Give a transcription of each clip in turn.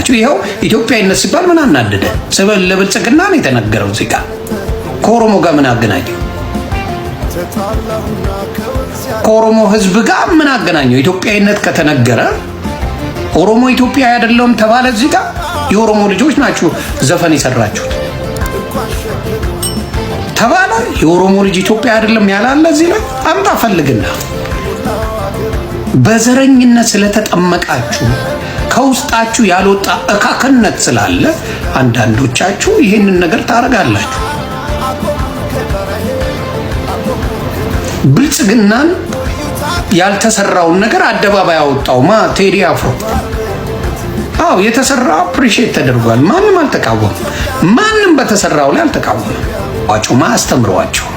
ናቸው። ይኸው ኢትዮጵያዊነት ሲባል ምን አናደደ? ለብልጽግና ነው የተነገረው። እዚህ ጋር ከኦሮሞ ጋር ምን አገናኘው? ከኦሮሞ ህዝብ ጋር ምን አገናኘው? ኢትዮጵያዊነት ከተነገረ ኦሮሞ ኢትዮጵያ አይደለም ተባለ። እዚህ ጋር የኦሮሞ ልጆች ናችሁ ዘፈን የሰራችሁት ተባለ። የኦሮሞ ልጅ ኢትዮጵያ አይደለም ያላለ እዚህ ላይ አምጣ ፈልግና። በዘረኝነት ስለተጠመቃችሁ ከውስጣችሁ ያልወጣ እካክነት ስላለ አንዳንዶቻችሁ ይህንን ነገር ታረጋላችሁ። ብልጽግናን ያልተሰራውን ነገር አደባባይ አወጣው ቴዲ አፍሮ። አዎ የተሰራ አፕሪሺየት ተደርጓል። ማንም አልተቃወም። ማንም በተሰራው ላይ አልተቃወም። አጩማ አስተምሯቸው።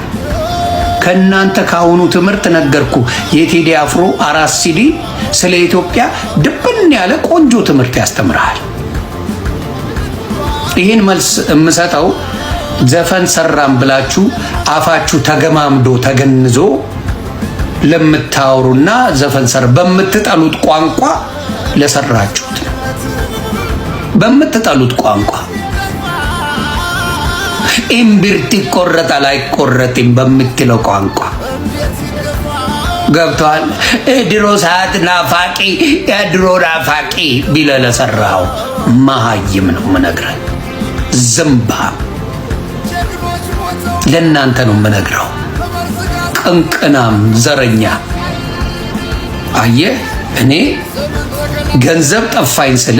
ከእናንተ ካሁኑ ትምህርት ነገርኩ። የቴዲ አፍሮ 4 ሲዲ ስለ ኢትዮጵያ ድብን ያለ ቆንጆ ትምህርት ያስተምራል። ይህን መልስ የምሰጠው ዘፈን ሰራም ብላችሁ አፋችሁ ተገማምዶ ተገንዞ ለምታወሩና ዘፈን ሰር በምትጠሉት ቋንቋ ለሰራችሁት ነው። በምትጠሉት ቋንቋ እምብርት ይቆረጣል አይቆረጥም በምትለው ቋንቋ ገብቷል። ድሮ ሰዓት ናፋቂ የድሮ ናፋቂ ቢለ ለሰራው መሃይም ነው የምነግረው። ዝምባ ለእናንተ ነው የምነግረው። ቅንቅናም ዘረኛ። አየህ እኔ ገንዘብ ጠፋኝ ስል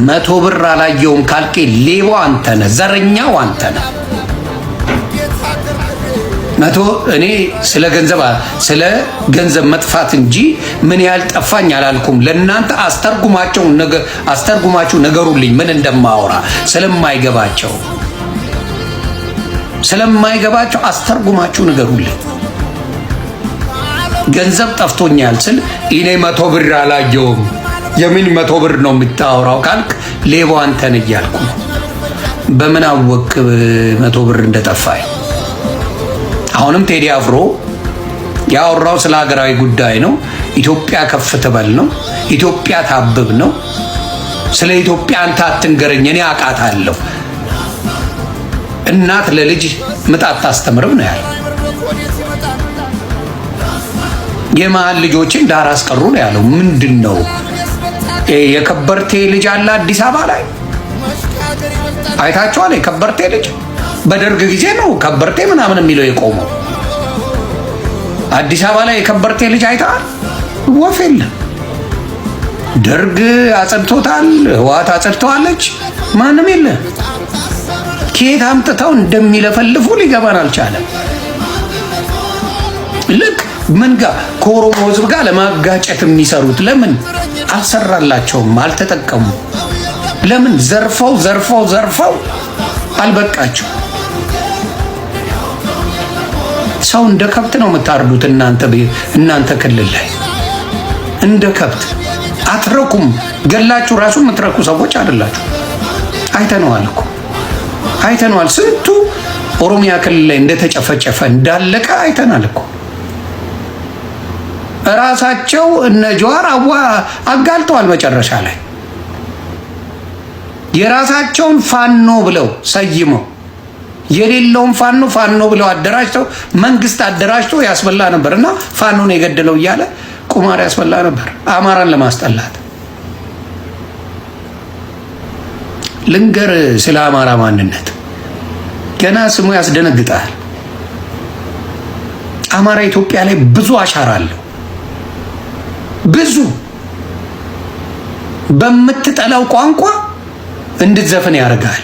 100 ብር አላየውም ካልኬ ሌባው አንተ ነህ፣ ዘረኛው አንተ ነህ። እኔ ስለ ገንዘብ መጥፋት እንጂ ምን ያህል ጠፋኝ አላልኩም። ለእናንተ አስተርጉማችሁ ነገሩልኝ ምን እንደማወራ ስለማይገባቸው አስተርጉማችሁ ንገሩልኝ። ገንዘብ ጠፍቶኛል ስል እኔ 100 ብር አላየውም። የምን 100 ብር ነው የምታወራው ካልክ ሌባው አንተ ነህ እያልኩ ነው። በምን አወቅ 100 ብር እንደጠፋኝ? አሁንም ቴዲ አፍሮ ያወራው ስለ ሀገራዊ ጉዳይ ነው። ኢትዮጵያ ከፍ ትበል ነው። ኢትዮጵያ ታብብ ነው። ስለ ኢትዮጵያ አንተ አትንገረኝ እኔ አውቃታለሁ። እናት ለልጅ ምጣት ታስተምርም ነው ያለው። የመሀል ልጆችን ዳር አስቀሩ ነው ያለው። ምንድነው የከበርቴ ልጅ አለ አዲስ አበባ ላይ አይታችኋል? የከበርቴ ልጅ በደርግ ጊዜ ነው ከበርቴ ምናምን የሚለው የቆመው። አዲስ አበባ ላይ የከበርቴ ልጅ አይተሃል? ወፍ የለም። ደርግ አጸድቶታል፣ ህወሓት አጸድተዋለች፣ ማንም የለም። ከየት አምጥተው እንደሚለፈልፉ ሊገባን አልቻለም። ልክ ምን ጋር ከኦሮሞ ህዝብ ጋር ለማጋጨት የሚሰሩት ለምን አልሰራላቸውም? አልተጠቀሙ። ለምን ዘርፈው አልበቃቸው። ሰው እንደ ከብት ነው የምታርዱት እናንተ ክልል ላይ እንደ ከብት አትረኩም። ገላችሁ ራሱ የምትረኩ ሰዎች አይደላችሁ። አይተነዋል እኮ አይተነዋል። ስንቱ ኦሮሚያ ክልል ላይ እንደተጨፈጨፈ እንዳለቀ አይተናል እኮ። ራሳቸው እነ ጀዋር አጋልጠዋል። መጨረሻ ላይ የራሳቸውን ፋኖ ብለው ሰይመው የሌለውን ፋኖ ብለው አደራጅተው መንግስት አደራጅቶ ያስበላ ነበርና ፋኖን የገደለው እያለ ቁማር ያስበላ ነበር አማራን ለማስጠላት። ልንገር ስለ አማራ ማንነት ገና ስሙ ያስደነግጣል። አማራ ኢትዮጵያ ላይ ብዙ አሻራ አለው። ብዙ በምትጠላው ቋንቋ እንድትዘፍን ያደርጋል።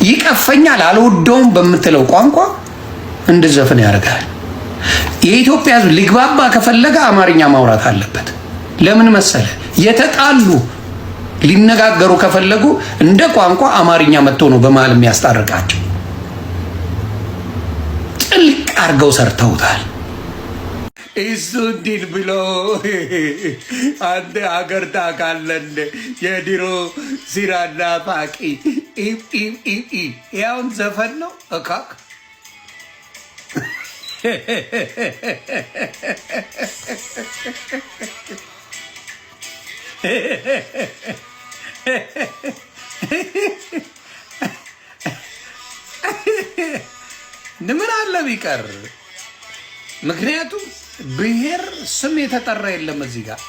ይቀፈኛል አልወደውም በምትለው ቋንቋ እንድትዘፍን ያደርጋል። የኢትዮጵያ ሕዝብ ሊግባባ ከፈለገ አማርኛ ማውራት አለበት። ለምን መሰለ? የተጣሉ ሊነጋገሩ ከፈለጉ እንደ ቋንቋ አማርኛ መጥቶ ነው በመሃል የሚያስታርቃቸው። ጥልቅ አድርገው ሰርተውታል። እሱ እንዲል ብሎ አንድ አገር ታውቃለህ? የድሮ ሲራና ፋቂ ያውን ዘፈን ነው እካክ ምን አለ ቢቀር? ምክንያቱም ብሔር ስም የተጠራ የለም እዚህ ጋር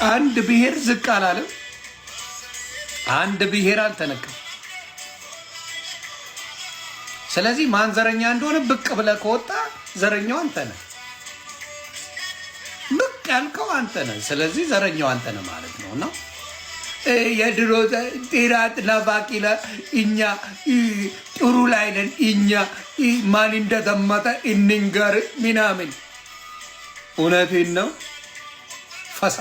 አንድ ብሔር ዝቅ አላለም። አንድ ብሔር አልተነካም። ስለዚህ ማን ዘረኛ እንደሆነ ብቅ ብለህ ከወጣ ዘረኛው አንተ ነህ። ብቅ ያልከው አንተ ነህ። ስለዚህ ዘረኛው አንተ ነህ ማለት ነው። እና የድሮ ጤራት ናፋቂላ እኛ ጥሩ ላይ ነን እኛ ማን እንደተመጠ እንንገር ምናምን። እውነቴን ነው ፈሳ